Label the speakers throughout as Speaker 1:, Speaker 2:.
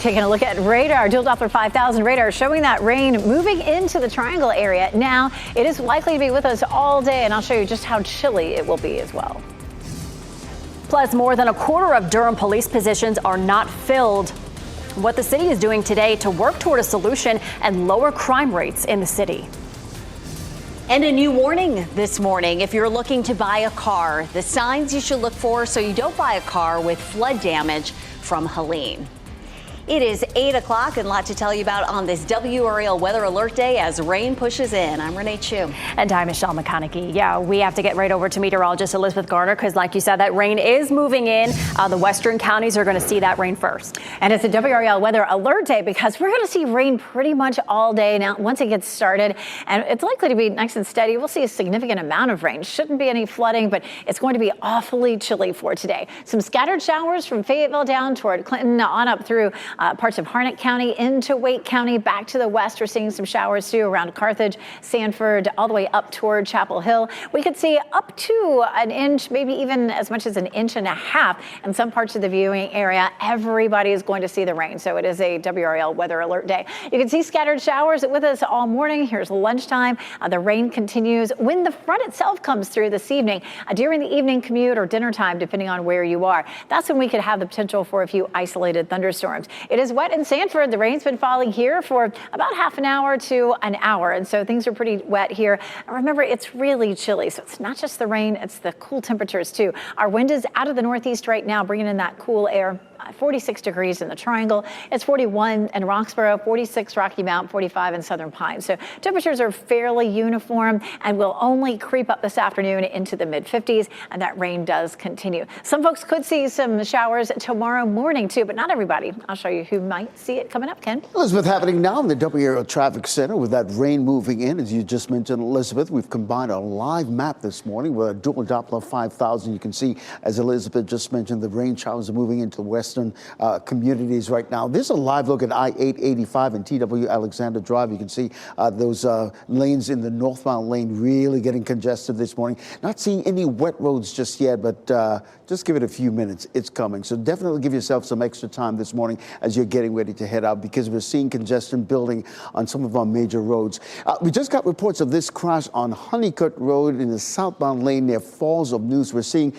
Speaker 1: Taking a look at radar, dual Doppler 5000 radar showing that rain moving into the triangle area. Now, it is likely to be with us all day, and I'll show you just how chilly it will be as well.
Speaker 2: Plus, more than a quarter of Durham police positions are not filled. What the city is doing today to work toward a solution and lower crime rates in the city. And a new warning this morning. If you're looking to buy a car, the signs you should look for so you don't buy a car with flood damage from Helene. It is 8 o'clock and a lot to tell you about on this WRAL Weather Alert Day as rain pushes in. I'm Renee Chu.
Speaker 3: And I'm Michelle McConaughey. Yeah, we have to get right over to meteorologist Elizabeth Garner because, like you said, that rain is moving in. The western counties are going to see that rain first.
Speaker 1: And it's a WRAL Weather Alert Day because we're going to see rain pretty much all day now once it gets started. And it's likely to be nice and steady. We'll see a significant amount of rain. Shouldn't be any flooding, but it's going to be awfully chilly for today. Some scattered showers from Fayetteville down toward Clinton on up through parts of Harnett County into Wake County. Back to the west, we're seeing some showers too around Carthage, Sanford, all the way up toward Chapel Hill. We could see up to an inch, maybe even as much as an inch and a half in some parts of the viewing area. Everybody is going to see the rain, so it is a WRAL Weather Alert Day. You can see scattered showers with us all morning. Here's lunchtime. The rain continues when the front itself comes through this evening. During the evening commute or dinner time, depending on where you are, that's when we could have the potential for a few isolated thunderstorms. It is wet in Sanford. The rain's been falling here for about half an hour to an hour, and so things are pretty wet here. And remember, it's really chilly, so it's not just the rain, it's the cool temperatures too. Our wind is out of the northeast right now, bringing in that cool air. 46 degrees in the Triangle. It's 41 in Roxborough, 46 Rocky Mount, 45 in Southern Pines. So temperatures are fairly uniform and will only creep up this afternoon into the mid-50s, and that rain does continue. Some folks could see some showers tomorrow morning too, but not everybody. I'll show you who might see it coming up, Ken.
Speaker 4: Elizabeth, happening now in the WRAL Traffic Center with that rain moving in. As you just mentioned, Elizabeth, we've combined a live map this morning with a dual Doppler 5000. You can see, as Elizabeth just mentioned, the rain showers are moving into western communities right now. This is a live look at I-885 and TW Alexander Drive. You can see those lanes in the northbound lane really getting congested this morning. Not seeing any wet roads just yet, but just give it a few minutes. It's coming. So definitely give yourself some extra time this morning as you're getting ready to head out because we're seeing congestion building on some of our major roads. We just got reports of this crash on Honeycutt Road in the southbound lane near Falls of News. We're seeing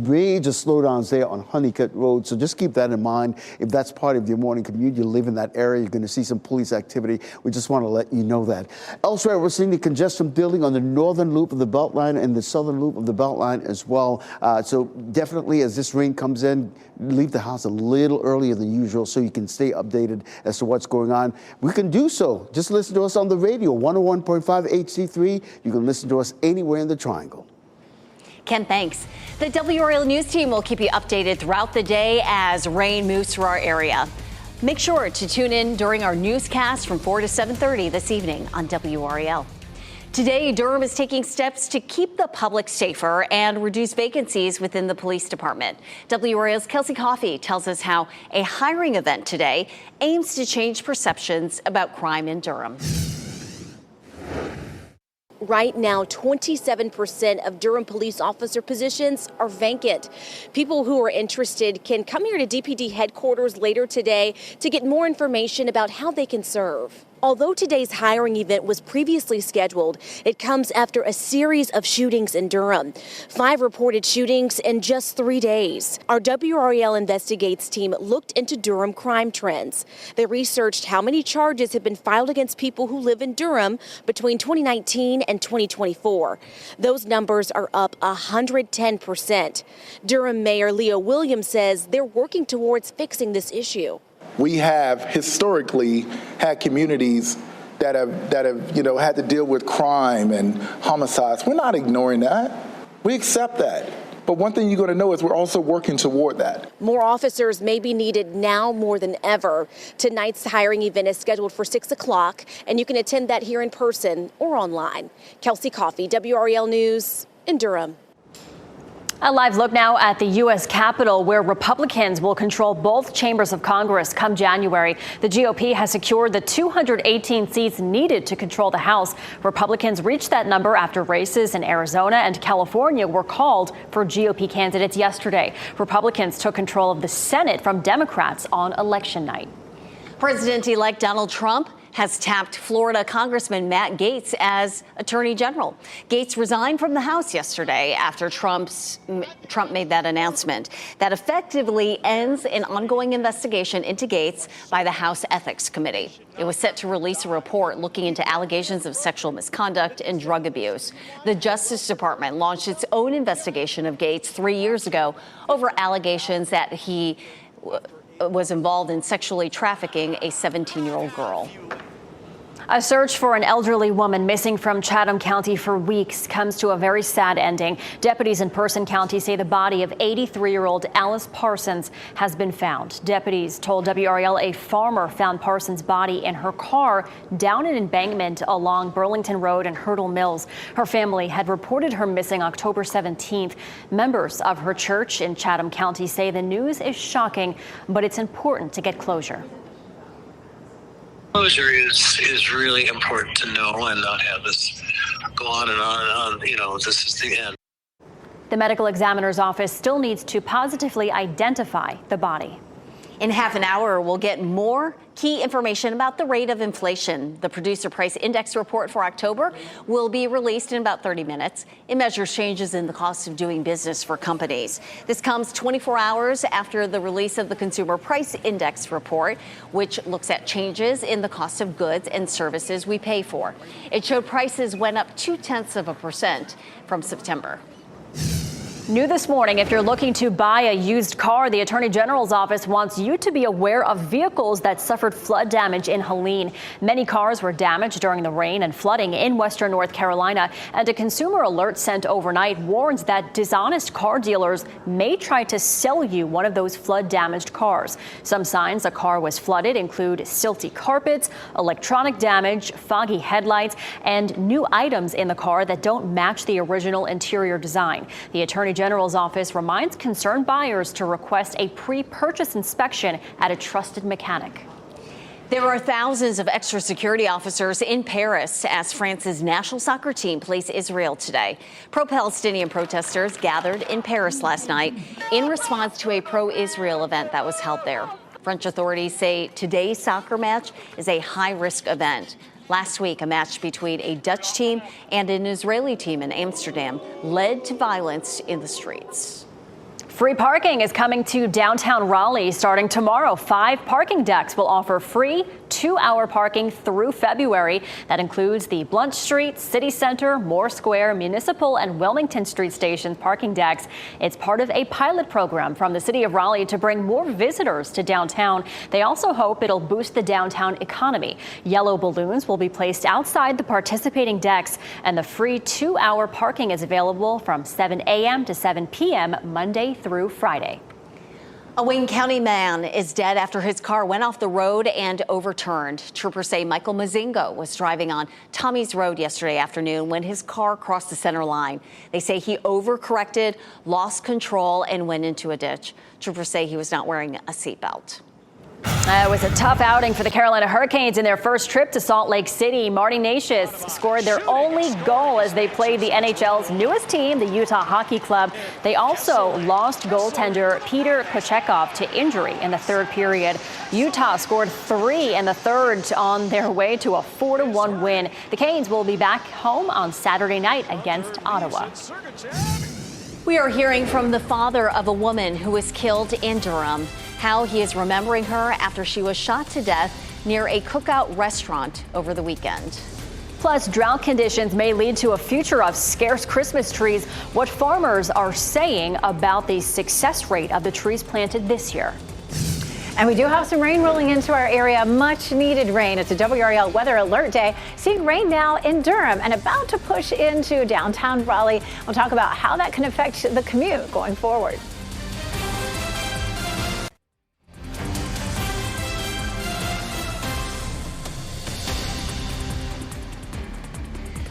Speaker 4: major slowdowns there on Honeycutt Road. So just keep that in mind. If that's part of your morning commute, you live in that area, you're going to see some police activity. We just want to let you know that. Elsewhere, we're seeing the congestion building on the northern loop of the Beltline and the southern loop of the Beltline as well. So definitely, as this rain comes in, leave the house a little earlier than usual so you can stay updated as to what's going on. We can do so. Just listen to us on the radio, 101.5 HD3. You can listen to us anywhere in the Triangle.
Speaker 2: Ken, thanks. The WRAL News team will keep you updated throughout the day as rain moves through our area. Make sure to tune in during our newscast from 4 to 7:30 this evening on WRAL. Today, Durham is taking steps to keep the public safer and reduce vacancies within the police department. WRAL's Kelsey Coffey tells us how a hiring event today aims to change perceptions about crime in Durham.
Speaker 5: Right now, 27% of Durham police officer positions are vacant. People who are interested can come here to DPD headquarters later today to get more information about how they can serve. Although today's hiring event was previously scheduled, it comes after a series of shootings in Durham. 5 reported shootings in just 3 days. Our WRAL Investigates team looked into Durham crime trends. They researched how many charges have been filed against people who live in Durham between 2019 and 2024. Those numbers are up 110%. Durham Mayor Leo Williams says they're working towards fixing this issue.
Speaker 6: We have historically had communities that have had to deal with crime and homicides. We're not ignoring that. We accept that. But one thing you're going to know is we're also working toward that.
Speaker 5: More officers may be needed now more than ever. Tonight's hiring event is scheduled for 6 o'clock, and you can attend that here in person or online. Kelsey Coffey, WRAL News in Durham.
Speaker 3: A live look now at the U.S. Capitol, where Republicans will control both chambers of Congress come January. The GOP has secured the 218 seats needed to control the House. Republicans reached that number after races in Arizona and California were called for GOP candidates yesterday. Republicans took control of the Senate from Democrats on election night.
Speaker 7: President-elect Donald Trump has tapped Florida Congressman Matt Gaetz as Attorney General. Gaetz resigned from the House yesterday after Trump made that announcement. That effectively ends an ongoing investigation into Gaetz by the House Ethics Committee. It was set to release a report looking into allegations of sexual misconduct and drug abuse. The Justice Department launched its own investigation of Gaetz 3 years ago over allegations that he was involved in sexually trafficking a 17-year-old girl.
Speaker 2: A search for an elderly woman missing from Chatham County for weeks comes to a very sad ending. Deputies in Person County say the body of 83-year-old Alice Parsons has been found. Deputies told WRAL a farmer found Parsons' body in her car down an embankment along Burlington Road and Hurdle Mills. Her family had reported her missing October 17th. Members of her church in Chatham County say the news is shocking, but it's important to get closure.
Speaker 8: Closure is really important to know and not have this go on and on and on. You know, this is the end.
Speaker 2: The medical examiner's office still needs to positively identify the body.
Speaker 7: In half an hour, we'll get more key information about the rate of inflation. The Producer Price Index report for October will be released in about 30 minutes. It measures changes in the cost of doing business for companies. This comes 24 hours after the release of the Consumer Price Index report, which looks at changes in the cost of goods and services we pay for. It showed prices went up 0.2% from September.
Speaker 2: New this morning, if you're looking to buy a used car, the Attorney General's office wants you to be aware of vehicles that suffered flood damage in Helene. Many cars were damaged during the rain and flooding in western North Carolina, and a consumer alert sent overnight warns that dishonest car dealers may try to sell you one of those flood-damaged cars. Some signs a car was flooded include silty carpets, electronic damage, foggy headlights, and new items in the car that don't match the original interior design. The Attorney General's office reminds concerned buyers to request a pre-purchase inspection at a trusted mechanic.
Speaker 7: There are thousands of extra security officers in Paris as France's national soccer team plays Israel today. Pro-Palestinian protesters gathered in Paris last night in response to a pro-Israel event that was held there. French authorities say today's soccer match is a high-risk event. Last week, a match between a Dutch team and an Israeli team in Amsterdam led to violence in the streets.
Speaker 2: Free parking is coming to downtown Raleigh starting tomorrow. 5 parking decks will offer free 2-hour parking through February. That includes the Blount Street, City Center, Moore Square, Municipal, and Wilmington Street stations parking decks. It's part of a pilot program from the city of Raleigh to bring more visitors to downtown. They also hope it'll boost the downtown economy. Yellow balloons will be placed outside the participating decks, and the free 2-hour parking is available from 7 a.m. to 7 p.m. Monday through Friday.
Speaker 7: A Wayne County man is dead after his car went off the road and overturned. Troopers say Michael Mazingo was driving on Tommy's Road yesterday afternoon when his car crossed the center line. They say he overcorrected, lost control, and went into a ditch. Troopers say he was not wearing a seatbelt.
Speaker 2: It was a tough outing for the Carolina Hurricanes in their first trip to Salt Lake City. Marty Nashis scored their only goal as they played the NHL's newest team, the Utah Hockey Club. They also lost goaltender Peter Kochetkov to injury in the third period. Utah scored 3 in the third on their way to a 4-1 win. The Canes will be back home on Saturday night against Ottawa.
Speaker 7: We are hearing from the father of a woman who was killed in Durham, how he is remembering her after she was shot to death near a cookout restaurant over the weekend.
Speaker 2: Plus, drought conditions may lead to a future of scarce Christmas trees. What farmers are saying about the success rate of the trees planted this year.
Speaker 1: And we do have some rain rolling into our area, much needed rain. It's a WRAL weather alert day. Seeing rain now in Durham and about to push into downtown Raleigh. We'll talk about how that can affect the commute going forward.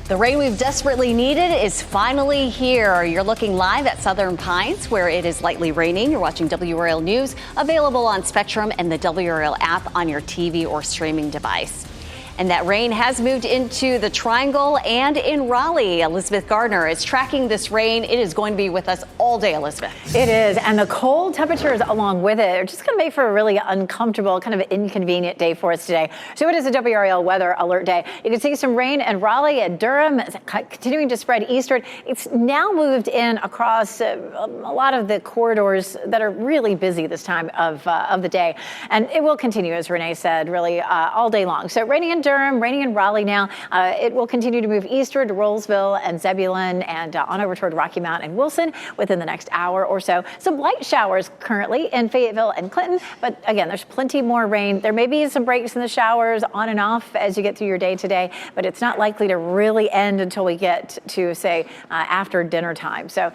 Speaker 7: The rain we've desperately needed is finally here. You're looking live at Southern Pines, where it is lightly raining. You're watching WRAL News, available on Spectrum and the WRAL app on your TV or streaming device. And that rain has moved into the Triangle and in Raleigh. Elizabeth Gardner is tracking this rain. It is going to be with us all day, Elizabeth.
Speaker 1: It is. And the cold temperatures along with it are just going to make for a really uncomfortable, kind of inconvenient day for us today. So it is a WRAL weather alert day. You can see some rain in Raleigh and Durham continuing to spread eastward. It's now moved in across a lot of the corridors that are really busy this time of the day. And it will continue, as Renee said, really all day long. So raining in Durham, raining in Raleigh now. It will continue to move eastward to Rollsville and Zebulon and on over toward Rocky Mount and Wilson within the next hour or so. Some light showers currently in Fayetteville and Clinton. But again, there's plenty more rain. There may be some breaks in the showers on and off as you get through your day today, but it's not likely to really end until we get to, say, after dinner time. So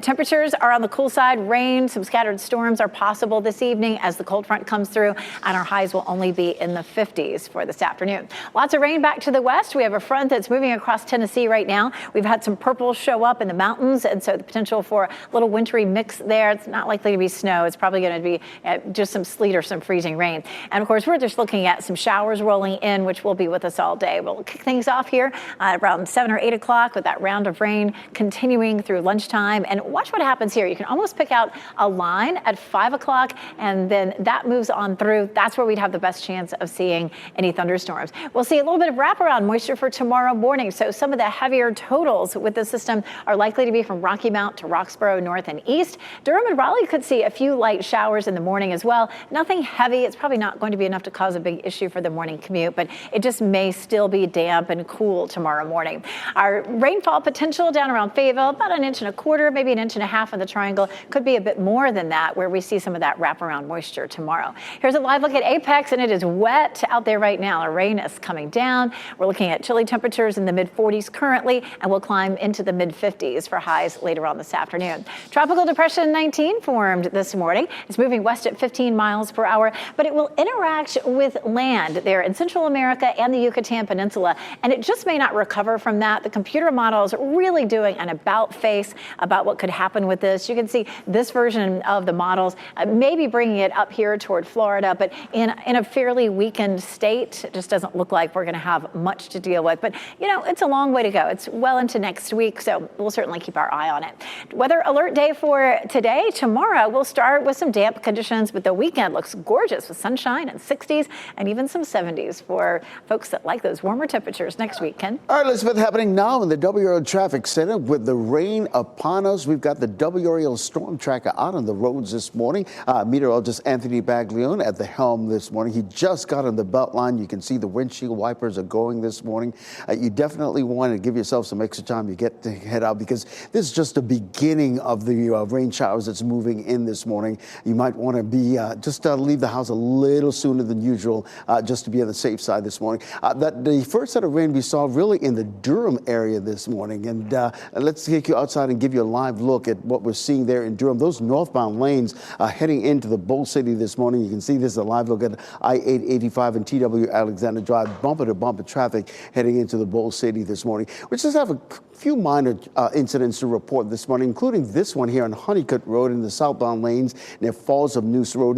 Speaker 1: temperatures are on the cool side. Rain, some scattered storms are possible this evening as the cold front comes through, and our highs will only be in the 50s for this afternoon. Lots of rain back to the west. We have a front that's moving across Tennessee right now. We've had some purple show up in the mountains, and so the potential for a little wintry mix there. It's not likely to be snow. It's probably going to be just some sleet or some freezing rain. And of course, we're just looking at some showers rolling in, which will be with us all day. We'll kick things off here around 7 or 8 o'clock with that round of rain continuing through lunchtime. And watch what happens here. You can almost pick out a line at 5 o'clock, and then that moves on through. That's where we'd have the best chance of seeing any thunderstorms. We'll see a little bit of wraparound moisture for tomorrow morning. So some of the heavier totals with the system are likely to be from Rocky Mount to Roxborough, north and east. Durham and Raleigh could see a few light showers in the morning as well. Nothing heavy. It's probably not going to be enough to cause a big issue for the morning commute, but it just may still be damp and cool tomorrow morning. Our rainfall potential down around Fayetteville, about 1.25 inches, maybe 1.5 inches in the Triangle. Could be a bit more than that where we see some of that wraparound moisture tomorrow. Here's a live look at Apex, and it is wet out there right now. The rain is coming down. We're looking at chilly temperatures in the mid-40s currently, and we'll climb into the mid-50s for highs later on this afternoon. Tropical Depression 19 formed this morning. It's moving west at 15 miles per hour, but it will interact with land there in Central America and the Yucatan Peninsula, and it just may not recover from that. The computer models really doing an about face about what could happen with this. You can see this version of the models maybe bringing it up here toward Florida, but in a fairly weakened state. It just doesn't look like we're going to have much to deal with. But, you know, it's a long way to go. It's well into next week, so we'll certainly keep our eye on it. Weather alert day for today. Tomorrow, we'll start with some damp conditions, but the weekend looks gorgeous with sunshine and 60s and even some 70s for folks that like those warmer temperatures next week, Ken.
Speaker 4: All right, Elizabeth, happening now in the WRAL Traffic Center with the rain upon us. We've got the WRAL Storm Tracker out on the roads this morning. Meteorologist Anthony Baglione at the helm this morning. He just got on the belt line. You can see the windshield wipers are going this morning. You definitely want to give yourself some extra time you get to head out because this is just the beginning of the rain showers that's moving in this morning. You might want to be just leave the house a little sooner than usual just to be on the safe side this morning. The first set of rain we saw really in the Durham area this morning. And let's take you outside and give you a live look at what we're seeing there in Durham. Those northbound lanes heading into the Bowl City this morning. You can see this is a live look at I-885 and TW Alexander Drive, bumper-to-bumper traffic heading into the Bowl City this morning. We just have a few minor incidents to report this morning, including this one here on Honeycutt Road in the southbound lanes near Falls of Noose Road.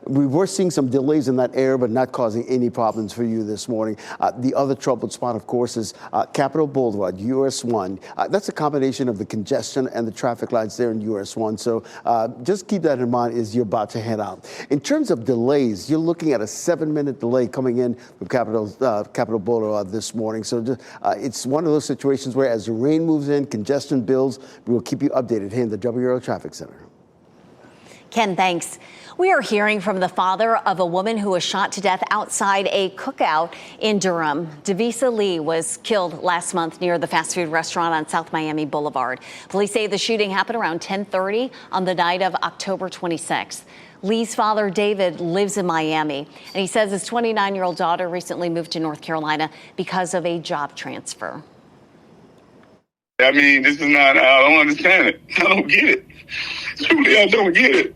Speaker 4: We were seeing some delays in that area, but not causing any problems for you this morning. The other troubled spot, of course, is Capitol Boulevard, US 1. That's a combination of the congestion and the traffic lights there in US 1. So just keep that in mind as you're about to head out. In terms of delays, you're looking at a 7-minute delay coming in from Capitol Boulevard this morning. So it's one of those situations where as the rain moves in, congestion builds. We will keep you updated here in the WRAL Traffic Center.
Speaker 7: Ken, thanks. We are hearing from the father of a woman who was shot to death outside a cookout in Durham. Devisa Lee was killed last month near the fast food restaurant on South Miami Boulevard. Police say the shooting happened around 10:30 on the night of October 26th. Lee's father, David, lives in Miami, and he says his 29-year-old daughter recently moved to North Carolina because of a job transfer.
Speaker 9: I mean, this is not, I don't understand it. I don't get it. Truly, I don't get it.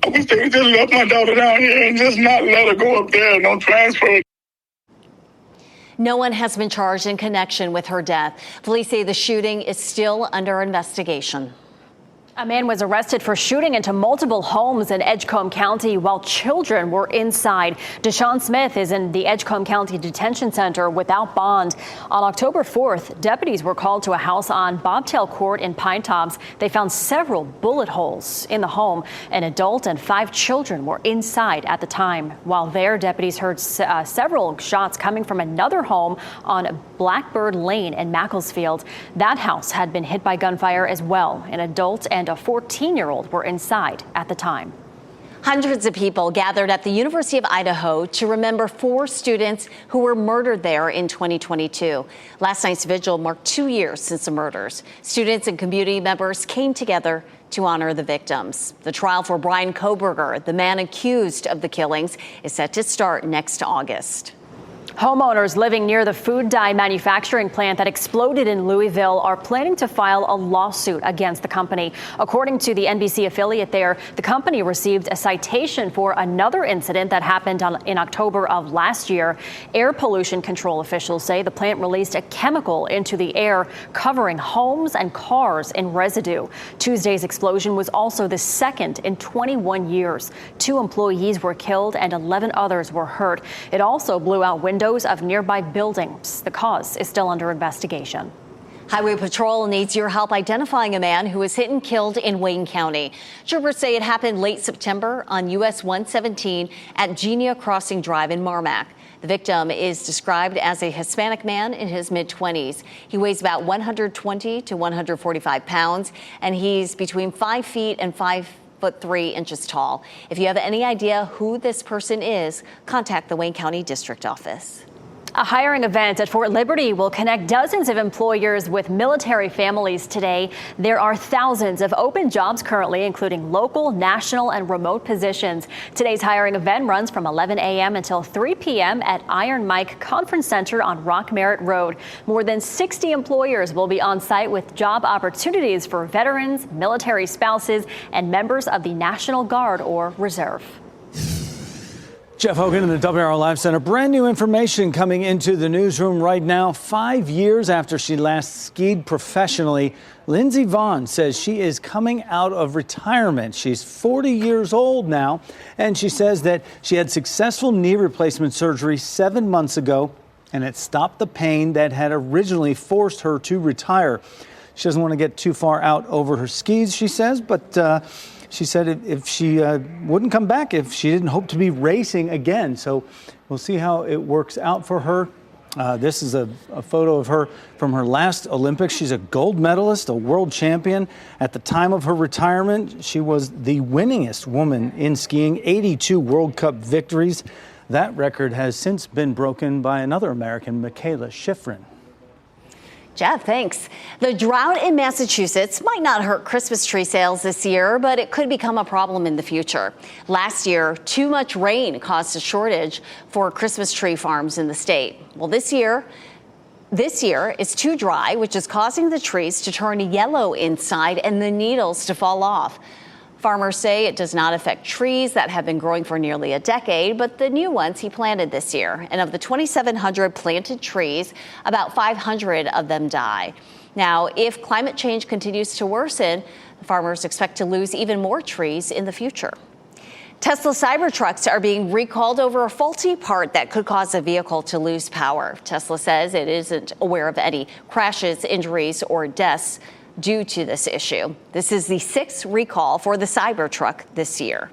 Speaker 9: I wish they would just let my daughter down here and just not let her go up there, no transfer.
Speaker 7: No one has been charged in connection with her death. Police say the shooting is still under investigation.
Speaker 3: A man was arrested for shooting into multiple homes in Edgecombe County while children were inside. Deshaun Smith is in the Edgecombe County Detention Center without bond. On October 4th, deputies were called to a house on Bobtail Court in Pine Tops. They found several bullet holes in the home. An adult and 5 children were inside at the time. While there, deputies heard several shots coming from another home on Blackbird Lane in Macclesfield. That house had been hit by gunfire as well. An adult and a 14-year-old were inside at the time.
Speaker 7: Hundreds of people gathered at the University of Idaho to remember 4 students who were murdered there in 2022. Last night's vigil marked 2 years since the murders. Students and community members came together to honor the victims. The trial for Brian Koberger, the man accused of the killings, is set to start next August.
Speaker 3: Homeowners living near the food dye manufacturing plant that exploded in Louisville are planning to file a lawsuit against the company. According to the NBC affiliate there, the company received a citation for another incident that happened in October of last year. Air pollution control officials say the plant released a chemical into the air, covering homes and cars in residue. Tuesday's explosion was also the second in 21 years. 2 employees were killed and 11 others were hurt. It also blew out windows of nearby buildings. The cause is still under investigation.
Speaker 7: Highway Patrol needs your help identifying a man who was hit and killed in Wayne County. Troopers say it happened late September on US 117 at Genia Crossing Drive in Marmac. The victim is described as a Hispanic man in his mid-20s. He weighs about 120 to 145 pounds, and he's between 5 feet and 5'3" tall. If you have any idea who this person is, contact the Wayne County District Office.
Speaker 3: A hiring event at Fort Liberty will connect dozens of employers with military families today. There are thousands of open jobs currently, including local, national, and remote positions. Today's hiring event runs from 11 a.m. until 3 p.m. at Iron Mike Conference Center on Rock Merritt Road. More than 60 employers will be on site with job opportunities for veterans, military spouses, and members of the National Guard or Reserve.
Speaker 10: Jeff Hogan in the WRAL Live Center. Brand new information coming into the newsroom right now. 5 years after she last skied professionally, Lindsey Vonn says she is coming out of retirement. She's 40 years old now, and she says that she had successful knee replacement surgery 7 months ago, and it stopped the pain that had originally forced her to retire. She doesn't want to get too far out over her skis, she says, but she said if she wouldn't come back if she didn't hope to be racing again. So we'll see how it works out for her. This is a photo of her from her last Olympics. She's a gold medalist, a world champion. At the time of her retirement, she was the winningest woman in skiing, 82 World Cup victories. That record has since been broken by another American, Michaela Schifrin.
Speaker 7: Jeff, thanks. The drought in Massachusetts might not hurt Christmas tree sales this year, but it could become a problem in the future. Last year, too much rain caused a shortage for Christmas tree farms in the state. Well, this year it's too dry, which is causing the trees to turn yellow inside and the needles to fall off. Farmers say it does not affect trees that have been growing for nearly a decade, but the new ones he planted this year. And of the 2,700 planted trees, about 500 of them die. Now, if climate change continues to worsen, farmers expect to lose even more trees in the future. Tesla Cybertrucks are being recalled over a faulty part that could cause a vehicle to lose power. Tesla says it isn't aware of any crashes, injuries, or deaths due to this issue. This is the 6th recall for the Cybertruck this year.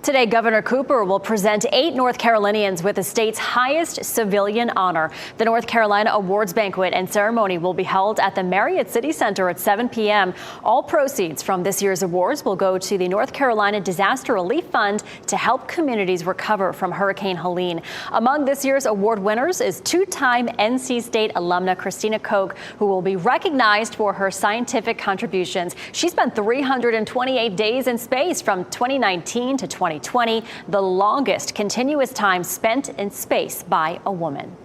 Speaker 3: Today, Governor Cooper will present 8 North Carolinians with the state's highest civilian honor. The North Carolina Awards Banquet and Ceremony will be held at the Marriott City Center at 7 p.m. All proceeds from this year's awards will go to the North Carolina Disaster Relief Fund to help communities recover from Hurricane Helene. Among this year's award winners is 2-time NC State alumna Christina Koch, who will be recognized for her scientific contributions. She spent 328 days in space from 2019 to 2020, the longest continuous time spent in space by a woman.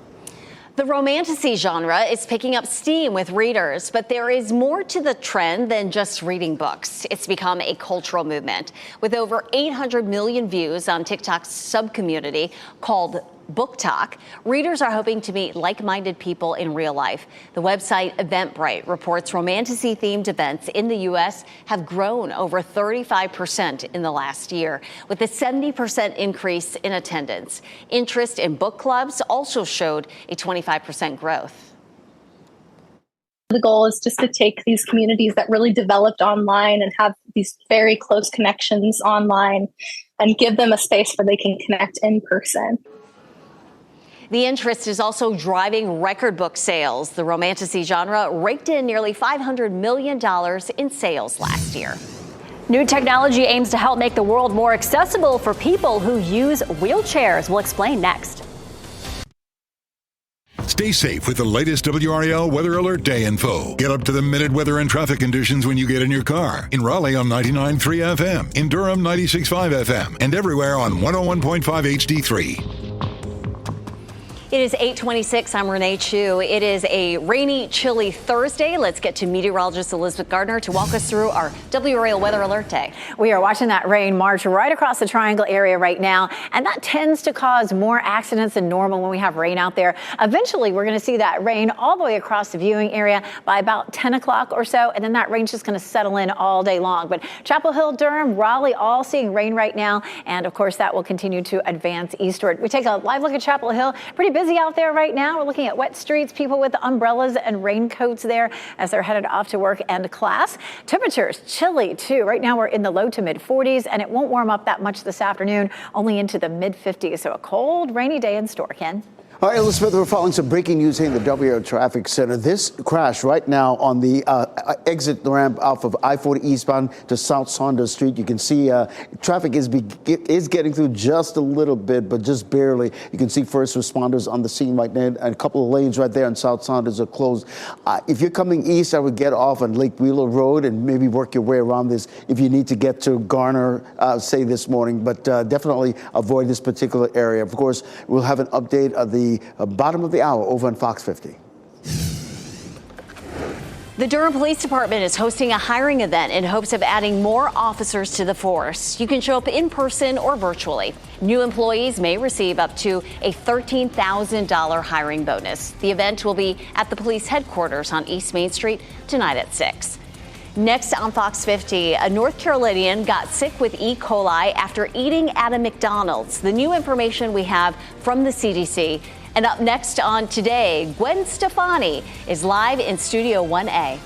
Speaker 7: The romantasy genre is picking up steam with readers, but there is more to the trend than just reading books. It's become a cultural movement with over 800 million views on TikTok's subcommunity called Book Talk. Readers are hoping to meet like-minded people in real life. The website Eventbrite reports romantasy-themed events in the U.S. have grown over 35% in the last year, with a 70% increase in attendance. Interest in book clubs also showed a 25% growth.
Speaker 11: The goal is just to take these communities that really developed online and have these very close connections online and give them a space where they can connect in person.
Speaker 7: The interest is also driving record book sales. The romantasy genre raked in nearly $500 million in sales last year.
Speaker 2: New technology aims to help make the world more accessible for people who use wheelchairs. We'll explain next.
Speaker 12: Stay safe with the latest WRAL Weather Alert Day info. Get up to the minute weather and traffic conditions when you get in your car. In Raleigh on 99.3 FM, in Durham 96.5 FM, and everywhere on 101.5 HD3.
Speaker 7: It is 8:26. I'm Renee Chu. It is a rainy, chilly Thursday. Let's get to meteorologist Elizabeth Gardner to walk us through our WRAL Weather Alert Day.
Speaker 1: We are watching that rain march right across the Triangle area right now, and that tends to cause more accidents than normal when we have rain out there. Eventually, we're going to see that rain all the way across the viewing area by about 10 o'clock or so, and then that rain's just going to settle in all day long. But Chapel Hill, Durham, Raleigh, all seeing rain right now, and of course, that will continue to advance eastward. We take a live look at Chapel Hill. Pretty busy out there right now. We're looking at wet streets, people with umbrellas and raincoats there as they're headed off to work and class. Temperatures chilly too. Right now we're in the low to mid 40s, and it won't warm up that much this afternoon, only into the mid 50s. So a cold, rainy day in store, Ken.
Speaker 4: All right, Elizabeth, we're following some breaking news here in the WRAL Traffic Center. This crash right now on the exit ramp off of I-40 eastbound to South Saunders Street. You can see traffic is getting through just a little bit, but just barely. You can see first responders on the scene right now, and a couple of lanes right there on South Saunders are closed. If you're coming east, I would get off on Lake Wheeler Road and maybe work your way around this if you need to get to Garner, say this morning, but definitely avoid this particular area. Of course, we'll have an update of the bottom of the hour over on Fox 50.
Speaker 7: The Durham Police Department is hosting a hiring event in hopes of adding more officers to the force. You can show up in person or virtually. New employees may receive up to a $13,000 hiring bonus. The event will be at the police headquarters on East Main Street tonight at 6. Next on Fox 50, a North Carolinian got sick with E. coli after eating at a McDonald's. The new information we have from the CDC. And up next on Today, Gwen Stefani is live in Studio 1A.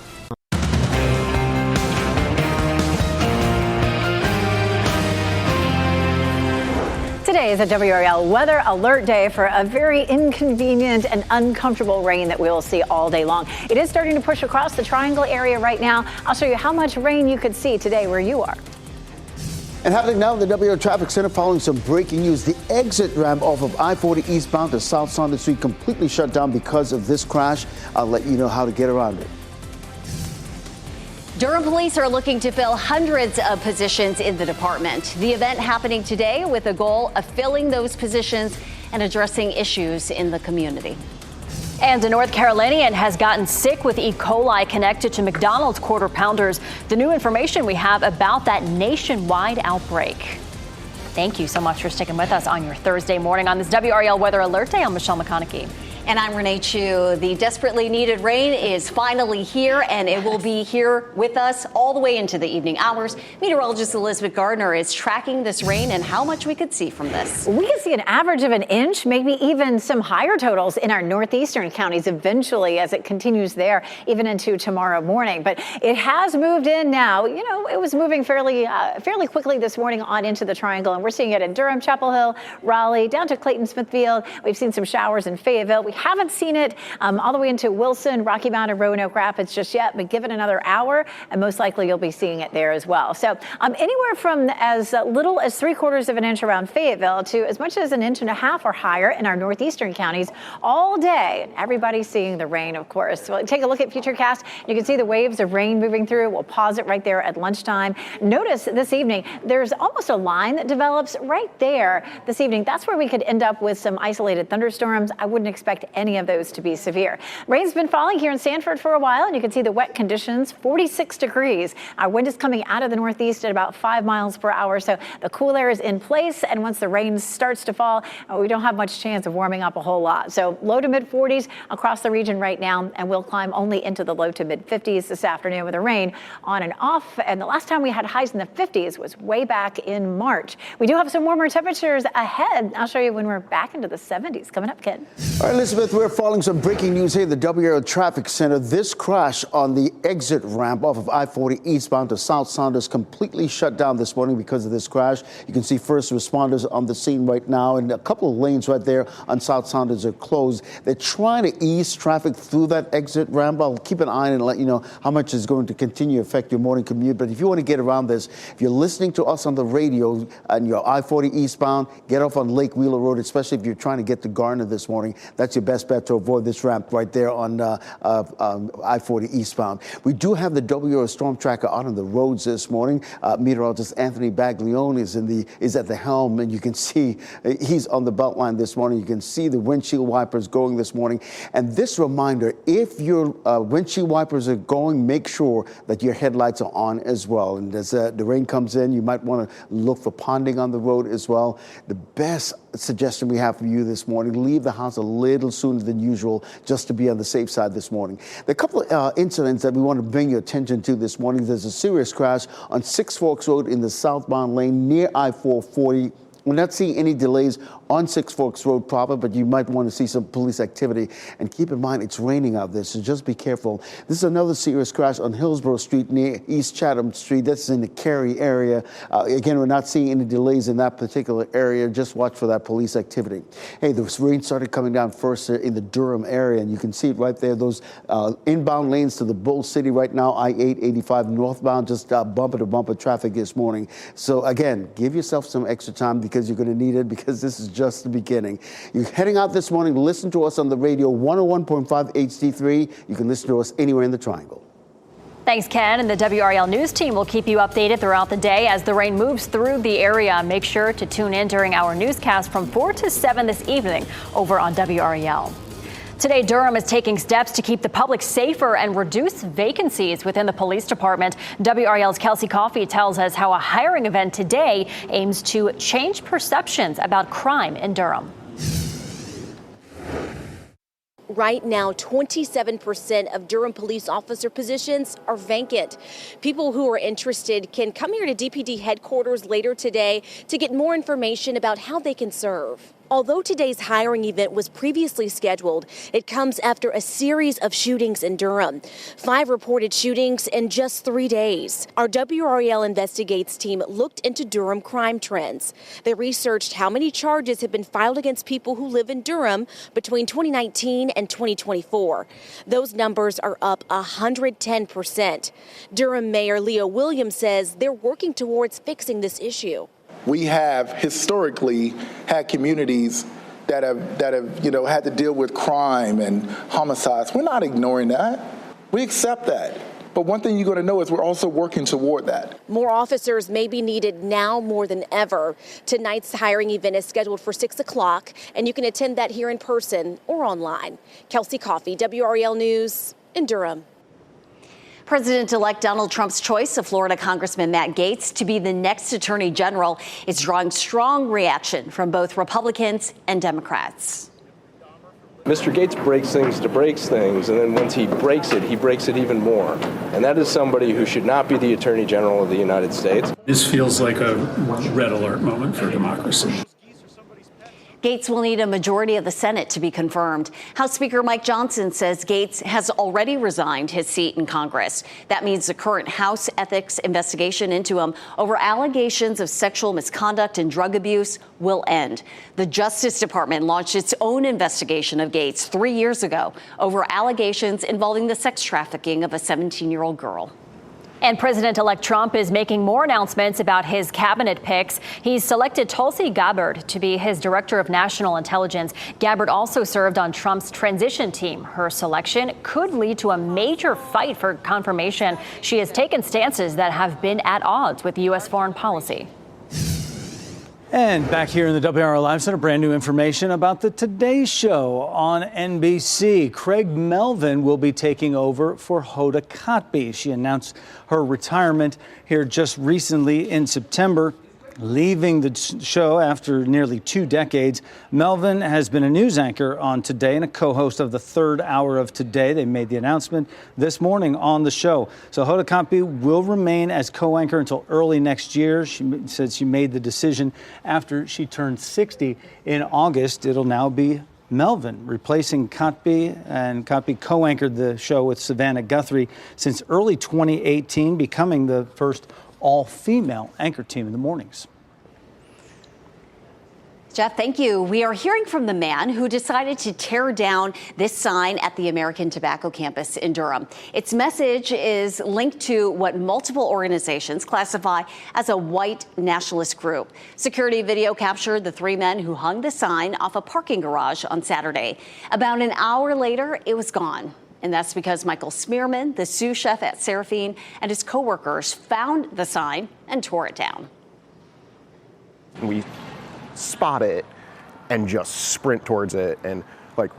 Speaker 1: Today is a WRAL Weather Alert Day for a very inconvenient and uncomfortable rain that we will see all day long. It is starting to push across the Triangle area right now. I'll show you how much rain you could see today where you are.
Speaker 4: And happening now in the WRAL Traffic Center following some breaking news. The exit ramp off of I-40 eastbound to South Saunders Street completely shut down because of this crash. I'll let you know how to get around it.
Speaker 7: Durham police are looking to fill hundreds of positions in the department. The event happening today with the goal of filling those positions and addressing issues in the community.
Speaker 2: And a North Carolinian has gotten sick with E. coli connected to McDonald's Quarter Pounders. The new information we have about that nationwide outbreak. Thank you so much for sticking with us on your Thursday morning on this WRAL Weather Alert Day. I'm Michelle McConaughey.
Speaker 7: And I'm Renee Chu. The desperately needed rain is finally here, and it will be here with us all the way into the evening hours. Meteorologist Elizabeth Gardner is tracking this rain and how much we could see from this.
Speaker 1: We could see an average of an inch, maybe even some higher totals in our northeastern counties eventually as it continues there, even into tomorrow morning. But it has moved in now. You know, it was moving fairly quickly this morning on into the Triangle, and we're seeing it in Durham, Chapel Hill, Raleigh, down to Clayton, Smithfield. We've seen some showers in Fayetteville. We haven't seen it all the way into Wilson, Rocky Mount, and Roanoke Rapids just yet, but give it another hour, and most likely you'll be seeing it there as well. So anywhere from as little as 3/4 of an inch around Fayetteville to as much as 1.5 inches or higher in our northeastern counties all day. Everybody's seeing the rain, of course. Well, take a look at Futurecast. You can see the waves of rain moving through. We'll pause it right there at lunchtime. Notice this evening, there's almost a line that develops right there this evening. That's where we could end up with some isolated thunderstorms. I wouldn't expect expect any of those to be severe. Rain's been falling here in Sanford for a while, and you can see the wet conditions, 46 degrees. Our wind is coming out of the northeast at about 5 miles per hour, so the cool air is in place, and once the rain starts to fall, we don't have much chance of warming up a whole lot. So low to mid 40s across the region right now, and we'll climb only into the low to mid 50s this afternoon with the rain on and off. And the last time we had highs in the 50s was way back in March. We do have some warmer temperatures ahead. I'll show you when we're back into the 70s. Coming up, Ken.
Speaker 4: All right, Elizabeth, we're following some breaking news here at the WRAL Traffic Center. This crash on the exit ramp off of I-40 eastbound to South Saunders completely shut down this morning because of this crash. You can see first responders on the scene right now, and a couple of lanes right there on South Saunders are closed. They're trying to ease traffic through that exit ramp. I'll keep an eye on it and let you know how much is going to continue to affect your morning commute. But if you want to get around this, if you're listening to us on the radio and you're I-40 eastbound, get off on Lake Wheeler Road, especially if you're trying to get to Garner this morning. That's your best bet to avoid this ramp right there on I-40 eastbound. We do have the WRAL storm tracker out on the roads this morning. Meteorologist Anthony Baglione is at the helm, and you can see he's on the belt line this morning. You can see the windshield wipers going this morning. And this reminder, if your windshield wipers are going, make sure that your headlights are on as well. And as the rain comes in, you might want to look for ponding on the road as well. The best suggestion we have for you this morning, leave the house a little sooner than usual just to be on the safe side this morning. There are a couple of incidents that we want to bring your attention to this morning. There's a serious crash on Six Forks Road in the southbound lane near I-440. We're not seeing any delays on Six Forks Road proper, but you might want to see some police activity. And keep in mind, it's raining out there, so just be careful. This is another serious crash on Hillsborough Street near East Chatham Street. That's in the Cary area. Again, we're not seeing any delays in that particular area. Just watch for that police activity. Hey, the rain started coming down first in the Durham area, and you can see it right there. Those inbound lanes to the Bull City right now, I-8, 85 northbound, just bumper-to-bumper traffic this morning. So again, give yourself some extra time because you're going to need it, because this is just the beginning. You're heading out this morning, listen to us on the radio, 101.5 HD3. You can listen to us anywhere in the Triangle.
Speaker 3: Thanks, Ken. And the WRAL News team will keep you updated throughout the day as the rain moves through the area. Make sure to tune in during our newscast from 4 to 7 this evening over on WRAL. Today, Durham is taking steps to keep the public safer and reduce vacancies within the police department. WRAL's Kelsey Coffey tells us how a hiring event today aims to change perceptions about crime in Durham.
Speaker 5: Right now, 27% of Durham police officer positions are vacant. People who are interested can come here to DPD headquarters later today to get more information about how they can serve. Although today's hiring event was previously scheduled, it comes after a series of shootings in Durham. 5 reported shootings in just 3 days. Our WRAL Investigates team looked into Durham crime trends. They researched how many charges have been filed against people who live in Durham between 2019 and 2024. Those numbers are up 110%. Durham Mayor Leo Williams says they're working towards fixing this issue.
Speaker 6: We have historically had communities that have had to deal with crime and homicides. We're not ignoring that. We accept that. But one thing you're going to know is we're also working toward that.
Speaker 5: More officers may be needed now more than ever. Tonight's hiring event is scheduled for 6 o'clock, and you can attend that here in person or online. Kelsey Coffey, WRAL News in Durham.
Speaker 7: President-elect Donald Trump's choice of Florida Congressman Matt Gaetz to be the next Attorney General is drawing strong reaction from both Republicans and Democrats.
Speaker 13: Mr. Gaetz breaks things to break things, and then once he breaks it even more. And that is somebody who should not be the Attorney General of the United States.
Speaker 14: This feels like a red alert moment for democracy.
Speaker 7: Gaetz will need a majority of the Senate to be confirmed. House Speaker Mike Johnson says Gaetz has already resigned his seat in Congress. That means the current House ethics investigation into him over allegations of sexual misconduct and drug abuse will end. The Justice Department launched its own investigation of Gaetz 3 years ago over allegations involving the sex trafficking of a 17-year-old girl.
Speaker 3: And President-elect Trump is making more announcements about his cabinet picks. He's selected Tulsi Gabbard to be his director of national intelligence. Gabbard also served on Trump's transition team. Her selection could lead to a major fight for confirmation. She has taken stances that have been at odds with U.S. foreign policy.
Speaker 10: And back here in the WRAL Live Center, brand new information about the Today Show on NBC. Craig Melvin will be taking over for Hoda Kotb. She announced her retirement here just recently in September, leaving the show after nearly 2 decades. Melvin has been a news anchor on Today and a co-host of the third hour of Today. They made the announcement this morning on the show. So Hoda Kotb will remain as co-anchor until early next year. She said she made the decision after she turned 60 in August. It'll now be Melvin replacing Kotb, and Kotb co-anchored the show with Savannah Guthrie since early 2018, becoming the first all-female anchor team in the mornings.
Speaker 7: Jeff, thank you. We are hearing from the man who decided to tear down this sign at the American Tobacco campus in Durham. Its message is linked to what multiple organizations classify as a white nationalist group. Security video captured the 3 men who hung the sign off a parking garage on Saturday. About an hour later, it was gone. And that's because Michael Smearman, the sous chef at Seraphine, and his coworkers found the sign and tore it down.
Speaker 15: We spot it and just sprint towards it and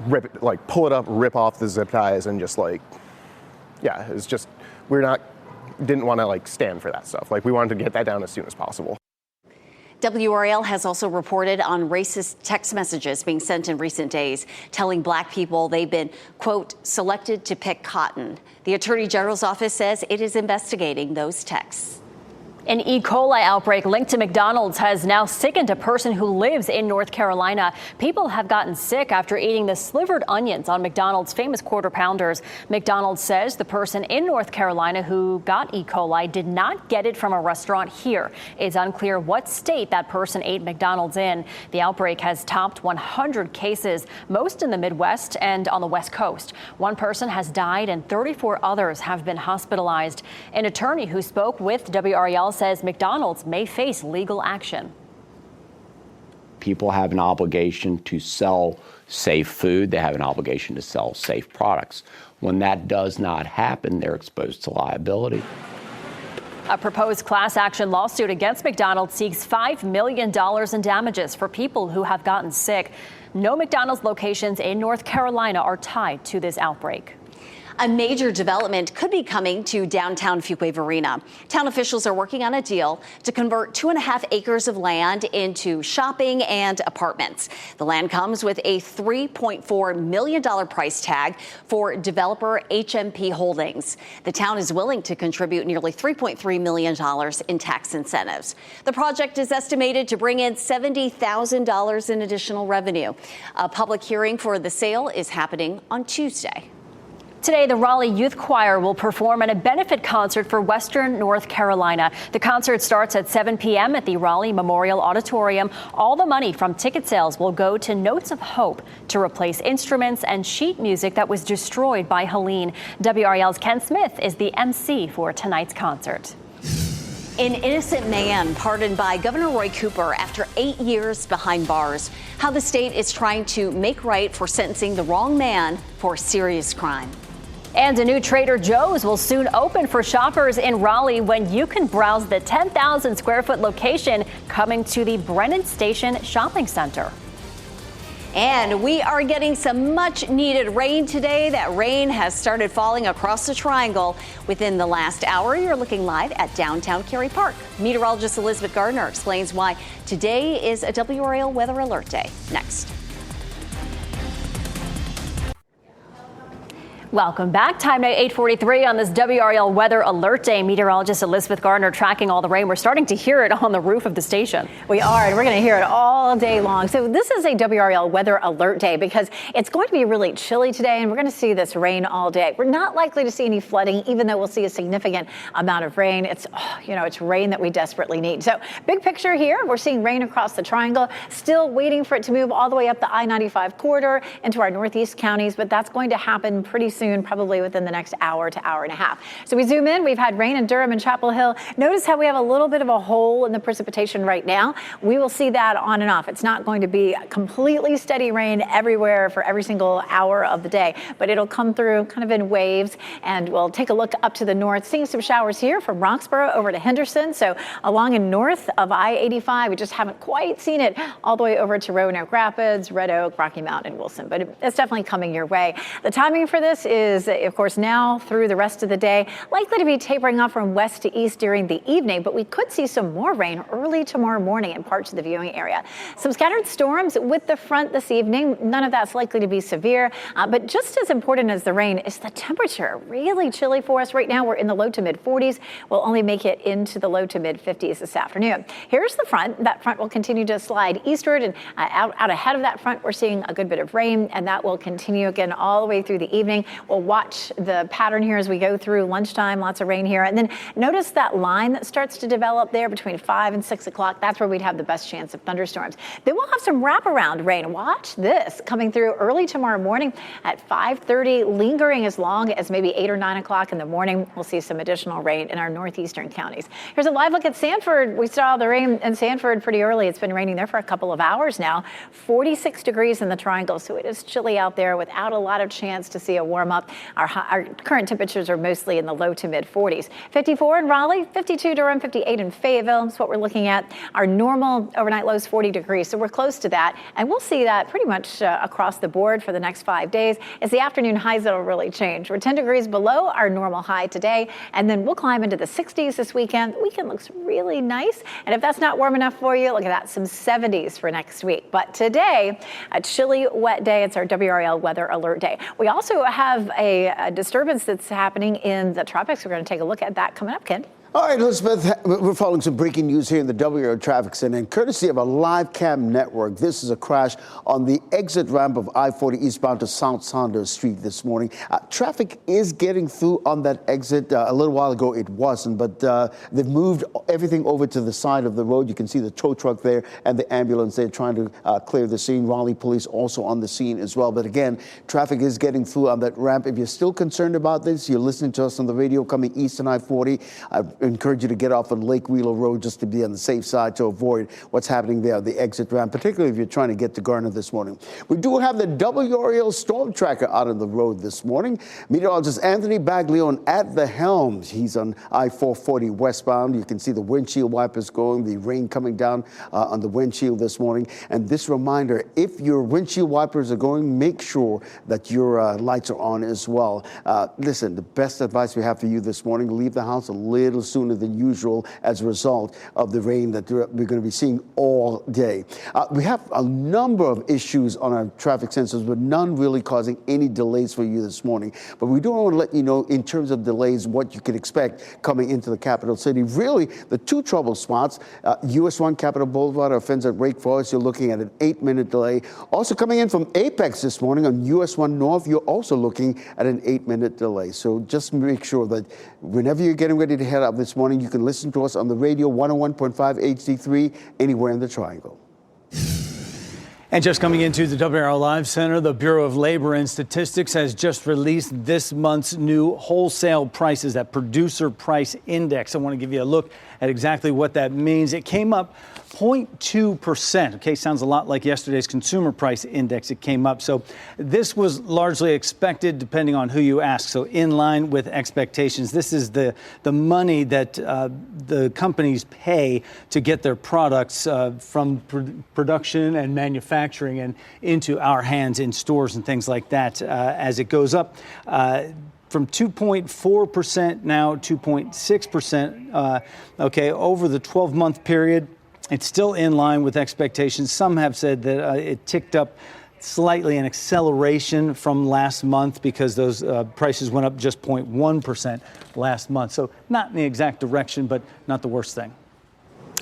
Speaker 15: rip it, pull it up, rip off the zip ties, and just it's just, didn't want to stand for that stuff. We wanted to get that down as soon as possible.
Speaker 7: WRAL has also reported on racist text messages being sent in recent days, telling black people they've been, quote, selected to pick cotton. The Attorney General's office says it is investigating those texts.
Speaker 3: An E. coli outbreak linked to McDonald's has now sickened a person who lives in North Carolina. People have gotten sick after eating the slivered onions on McDonald's famous Quarter Pounders. McDonald's says the person in North Carolina who got E. coli did not get it from a restaurant here. It's unclear what state that person ate McDonald's in. The outbreak has topped 100 cases, most in the Midwest and on the West Coast. One person has died and 34 others have been hospitalized. An attorney who spoke with WRAL says McDonald's may face legal action.
Speaker 16: People have an obligation to sell safe food. They have an obligation to sell safe products. When that does not happen, they're exposed to liability.
Speaker 3: A proposed class action lawsuit against McDonald's seeks $5 million in damages for people who have gotten sick. No McDonald's locations in North Carolina are tied to this outbreak.
Speaker 7: A major development could be coming to downtown Fuquay-Varina. Town officials are working on a deal to convert 2.5 acres of land into shopping and apartments. The land comes with a $3.4 million price tag for developer HMP Holdings. The town is willing to contribute nearly $3.3 million in tax incentives. The project is estimated to bring in $70,000 in additional revenue. A public hearing for the sale is happening on Tuesday.
Speaker 3: Today, the Raleigh Youth Choir will perform at a benefit concert for Western North Carolina. The concert starts at 7 p.m. at the Raleigh Memorial Auditorium. All the money from ticket sales will go to Notes of Hope to replace instruments and sheet music that was destroyed by Helene. WRAL's Ken Smith is the MC for tonight's concert.
Speaker 7: An innocent man pardoned by Governor Roy Cooper after 8 years behind bars. How the state is trying to make right for sentencing the wrong man for a serious crime.
Speaker 3: And a new Trader Joe's will soon open for shoppers in Raleigh when you can browse the 10,000 square foot location coming to the Brennan Station Shopping Center.
Speaker 7: And we are getting some much needed rain today. That rain has started falling across the triangle within the last hour. You're looking live at downtown Cary Park. Meteorologist Elizabeth Gardner explains why today is a WRAL Weather Alert Day. Next.
Speaker 3: Welcome back. Time now 8:43 on this WRAL Weather Alert Day. Meteorologist Elizabeth Gardner tracking all the rain. We're starting to hear it on the roof of the station.
Speaker 1: We are, and we're going to hear it all day long. So this is a WRAL Weather Alert Day because it's going to be really chilly today, and we're going to see this rain all day. We're not likely to see any flooding, even though we'll see a significant amount of rain. It's, it's rain that we desperately need. So big picture here, we're seeing rain across the triangle, still waiting for it to move all the way up the I-95 corridor into our northeast counties, but that's going to happen pretty soon. soon, probably within the next hour to hour and a half. So we zoom in. We've had rain in Durham and Chapel Hill. Notice how we have a little bit of a hole in the precipitation right now. We will see that on and off. It's not going to be completely steady rain everywhere for every single hour of the day, but it'll come through kind of in waves. And we'll take a look up to the north, seeing some showers here from Roxborough over to Henderson. So along and north of I-85, we just haven't quite seen it all the way over to Roanoke Rapids, Red Oak, Rocky Mount, and Wilson, but it's definitely coming your way. The timing for this is, of course, now through the rest of the day, likely to be tapering off from west to east during the evening, but we could see some more rain early tomorrow morning in parts of the viewing area. Some scattered storms with the front this evening. None of that's likely to be severe, but just as important as the rain is the temperature. Really chilly for us right now. We're in the low to mid 40s. We'll only make it into the low to mid 50s this afternoon. Here's the front. That front will continue to slide eastward, and out ahead of that front, we're seeing a good bit of rain, and that will continue again all the way through the evening. We'll watch the pattern here as we go through lunchtime. Lots of rain here, and then notice that line that starts to develop there between 5 and 6 o'clock. That's where we'd have the best chance of thunderstorms. Then we'll have some wraparound rain. Watch this coming through early tomorrow morning at 5:30, lingering as long as maybe 8 or 9 o'clock in the morning. We'll see some additional rain in our northeastern counties. Here's a live look at Sanford. We saw the rain in Sanford pretty early. It's been raining there for a couple of hours now. 46 degrees in the Triangle, so it is chilly out there without a lot of chance to see a warm up. Our current temperatures are mostly in the low to mid 40s. 54 in Raleigh, 52 Durham, 58 in Fayetteville. That's what we're looking at. Our normal overnight low is 40 degrees, so we're close to that. And we'll see that pretty much across the board for the next 5 days. It's the afternoon highs that'll really change. We're 10 degrees below our normal high today, and then we'll climb into the 60s this weekend. The weekend looks really nice, and if that's not warm enough for you, look at that, some 70s for next week. But today, a chilly, wet day. It's our WRAL weather alert day. We also have a disturbance that's happening in the tropics. We're going to take a look at that coming up, Ken.
Speaker 4: All right, Elizabeth, we're following some breaking news here in the WRAL Traffic Center. And courtesy of a live cam network, this is a crash on the exit ramp of I-40 eastbound to South Saunders Street this morning. Traffic is getting through on that exit. A little while ago, it wasn't, but they've moved everything over to the side of the road. You can see the tow truck there and the ambulance there trying to clear the scene. Raleigh police also on the scene as well. But again, traffic is getting through on that ramp. If you're still concerned about this, you're listening to us on the radio coming east on I-40. I encourage you to get off on Lake Wheeler Road just to be on the safe side to avoid what's happening there at the exit ramp, particularly if you're trying to get to Garner this morning. We do have the WRAL storm tracker out on the road this morning. Meteorologist Anthony Baglione at the helm. He's on I-440 westbound. You can see the windshield wipers going, the rain coming down on the windshield this morning. And this reminder, if your windshield wipers are going, make sure that your lights are on as well. Listen, the best advice we have for you this morning, leave the house a little sooner than usual as a result of the rain that we're going to be seeing all day. We have a number of issues on our traffic sensors, but none really causing any delays for you this morning. But we do want to let you know in terms of delays what you can expect coming into the capital city. Really, the two trouble spots, US 1 Capitol Boulevard offends at Wake Forest, you're looking at an 8-minute delay. Also coming in from Apex this morning on US 1 North, you're also looking at an 8-minute delay. So just make sure that whenever you're getting ready to head out this morning, you can listen to us on the radio 101.5 HD3 anywhere in the Triangle.
Speaker 10: And just coming into the WRAL Live Center, the Bureau of Labor and Statistics has just released this month's new wholesale prices, that producer price index. I want to give you a look at exactly what that means. It came up 0.2%. Okay, sounds a lot like yesterday's consumer price index. It came up. So this was largely expected depending on who you ask. So in line with expectations. This is the money that the companies pay to get their products from production and manufacturing and into our hands in stores and things like that. As it goes up from 2.4% now 2.6%. Okay, over the 12-month period. It's still in line with expectations. Some have said that it ticked up slightly, an acceleration from last month because those prices went up just 0.1% last month. So not in the exact direction, but not the worst thing.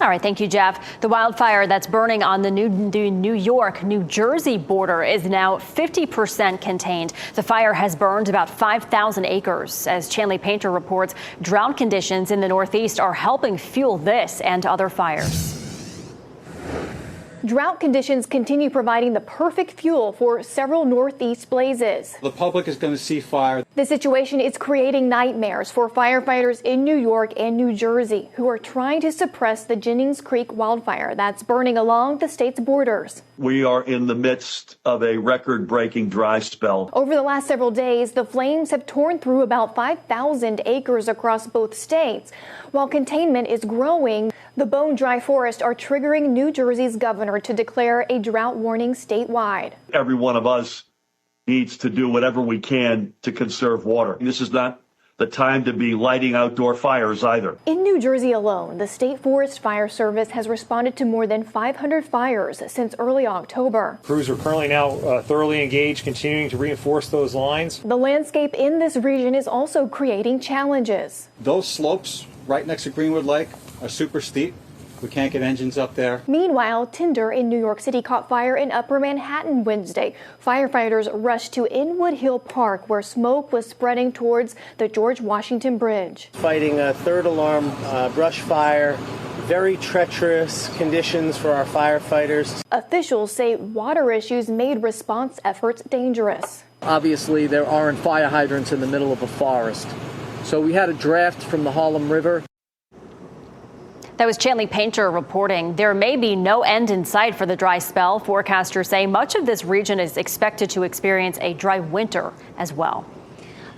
Speaker 3: All right, thank you, Jeff. The wildfire that's burning on the New York-New Jersey border is now 50% contained. The fire has burned about 5,000 acres. As Chanley Painter reports, drought conditions in the Northeast are helping fuel this and other fires.
Speaker 17: Drought conditions continue providing the perfect fuel for several Northeast blazes.
Speaker 18: The public is going to see fire.
Speaker 17: The situation is creating nightmares for firefighters in New York and New Jersey who are trying to suppress the Jennings Creek wildfire that's burning along the state's borders.
Speaker 19: We are in the midst of a record-breaking dry spell.
Speaker 17: Over the last several days, the flames have torn through about 5,000 acres across both states. While containment is growing, the bone-dry forests are triggering New Jersey's governor to declare a drought warning statewide.
Speaker 19: Every one of us needs to do whatever we can to conserve water. This is not the time to be lighting outdoor fires either.
Speaker 17: In New Jersey alone, the State Forest Fire Service has responded to more than 500 fires since early October.
Speaker 20: Crews are currently now thoroughly engaged, continuing to reinforce those lines.
Speaker 17: The landscape in this region is also creating challenges.
Speaker 18: Those slopes right next to Greenwood Lake are super steep. We can't get engines up there.
Speaker 17: Meanwhile, Tinder in New York City caught fire in Upper Manhattan Wednesday. Firefighters rushed to Inwood Hill Park, where smoke was spreading towards the George Washington Bridge.
Speaker 21: Fighting a third alarm brush fire. Very treacherous conditions for our firefighters.
Speaker 17: Officials say water issues made response efforts dangerous.
Speaker 21: Obviously, there aren't fire hydrants in the middle of a forest. So we had a draft from the Harlem River.
Speaker 3: That was Chanley Painter reporting. There may be no end in sight for the dry spell. Forecasters say much of this region is expected to experience a dry winter as well.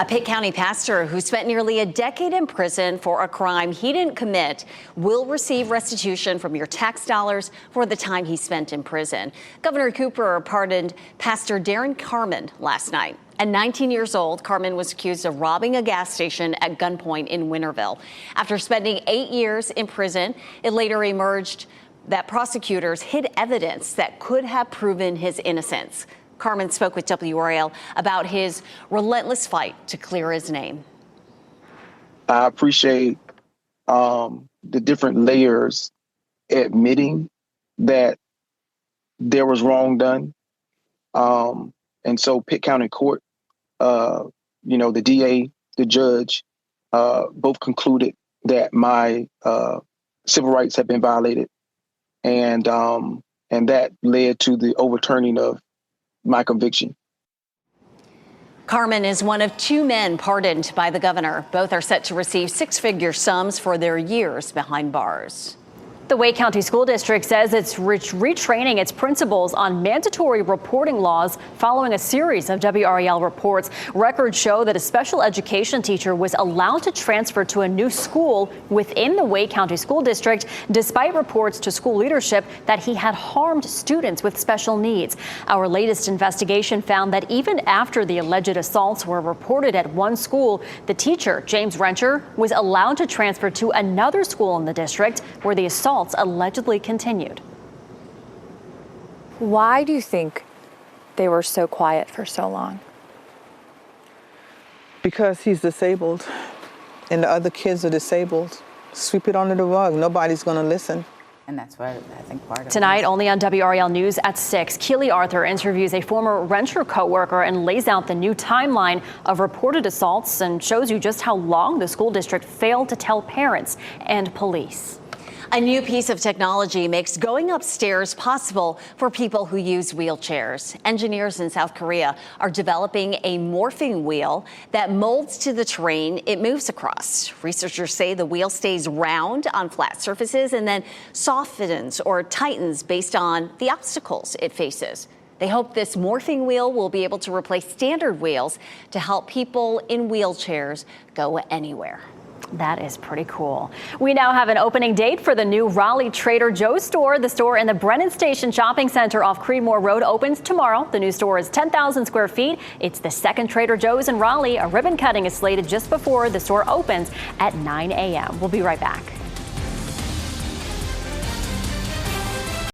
Speaker 7: A Pitt County pastor who spent nearly a decade in prison for a crime he didn't commit will receive restitution from your tax dollars for the time he spent in prison. Governor Cooper pardoned Pastor Darren Carmen last night. At 19 years old, Carmen was accused of robbing a gas station at gunpoint in Winterville. After spending 8 years in prison, it later emerged that prosecutors hid evidence that could have proven his innocence. Carmen spoke with WRAL about his relentless fight to clear his name.
Speaker 22: I appreciate the different layers admitting that there was wrong done. And so Pitt County Court, the DA, the judge, both concluded that my civil rights have been violated. And that led to the overturning of my conviction.
Speaker 7: Carmen is one of 2 men pardoned by the governor. Both are set to receive 6-figure sums for their years behind bars.
Speaker 3: The Wake County School District says it's retraining its principals on mandatory reporting laws following a series of WRAL reports. Records show that a special education teacher was allowed to transfer to a new school within the Wake County School District, despite reports to school leadership that he had harmed students with special needs. Our latest investigation found that even after the alleged assaults were reported at one school, the teacher, James Rencher, was allowed to transfer to another school in the district where the assaults allegedly continued.
Speaker 23: Why do you think they were so quiet for so long?
Speaker 24: Because he's disabled and the other kids are disabled. Sweep it under the rug. Nobody's going to listen.
Speaker 25: And that's what I think part of
Speaker 3: Tonight, only on WRAL News at 6, Keely Arthur interviews a former Rencher coworker and lays out the new timeline of reported assaults and shows you just how long the school district failed to tell parents and police.
Speaker 7: A new piece of technology makes going upstairs possible for people who use wheelchairs. Engineers in South Korea are developing a morphing wheel that molds to the terrain it moves across. Researchers say the wheel stays round on flat surfaces and then softens or tightens based on the obstacles it faces. They hope this morphing wheel will be able to replace standard wheels to help people in wheelchairs go anywhere.
Speaker 3: That is pretty cool. We now have an opening date for the new Raleigh Trader Joe's store. The store in the Brennan Station Shopping Center off Creedmoor Road opens tomorrow. The new store is 10,000 square feet. It's the second Trader Joe's in Raleigh. A ribbon cutting is slated just before the store opens at 9 a.m. We'll be right back.